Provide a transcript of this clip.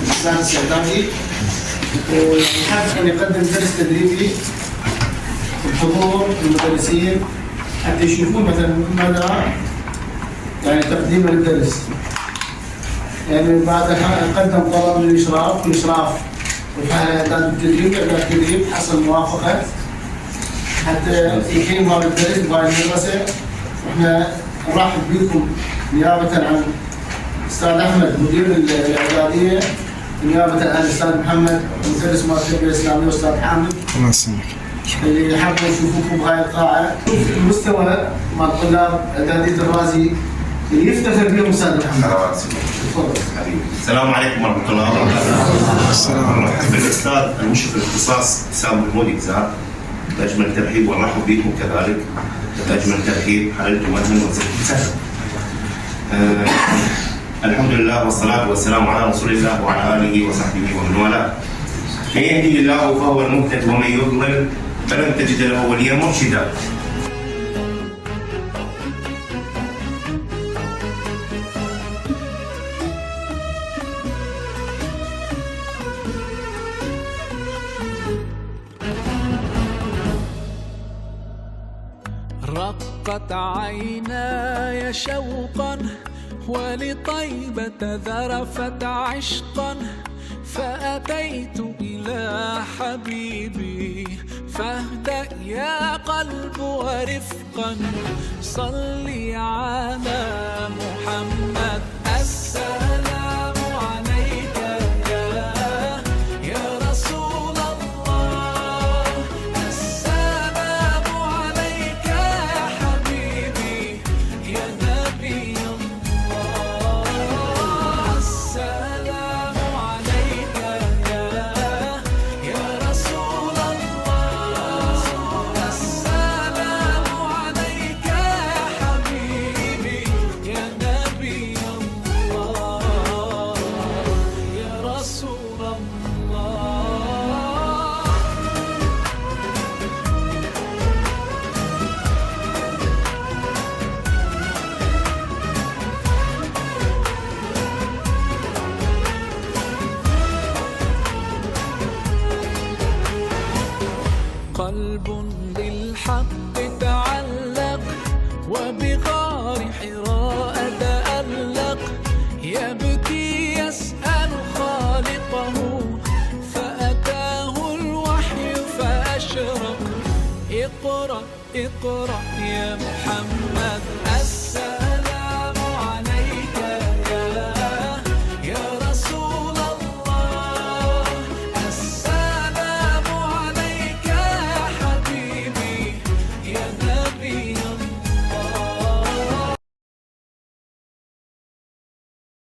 السادس إعدادي، ويحب أن يقدم درس تدريبي بحضور المدرسين حتى يشوفون مثلا مدى يعني تقديم الدرس. يعني بعدها قدم طلب للإشراف والإشراف وفعل إعداد التدريب، إعداد التدريب حصل موافقة حتى يقيم هذا الدرس بهاي المدرسة. وإحنا نرحب بكم نيابة عن أستاذ أحمد مدير الإعدادية، نيابة عن الأستاذ محمد مدرس مال التربية الإسلامية، وأستاذ حامد الله يسلمك اللي حابين يشوفوكم بهاي القاعة. المستوى مال طلاب إعدادية الرازي اللي يفتخر بهم أستاذ محمد. تفضل حبيبي. السلام عليكم ورحمة الله وبركاته. السلام عليكم. بالأستاذ المشرف الاختصاص حسام محمود إجزاء، بأجمل ترحيب ونرحب بكم كذلك، بأجمل ترحيب حللتم أهلا وسهلا. الحمد لله والصلاة والسلام على رسول الله وعلى آله وصحبه ومن والاه. من يهدي الله فهو المهتد ومن يضلل فلن تجد له وليا مرشدا. رقت عيناي شوقا ولطيبة ذرفت عشقا، فأتيت إلى حبيبي فاهدأ يا قلب ورفقا، صلي على محمد. السلام عليك يا رسول الله، السلام عليك يا حبيبي يا نبي الله، السلام عليك يا رسول الله، السلام عليك يا حبيبي يا نبي الله يا رسول الله. قلب بالحق تعلق وبغار حراء تألق، يبكي يسأل خالقه فأتاه الوحي فأشرق. اقرأ اقرأ يا محمد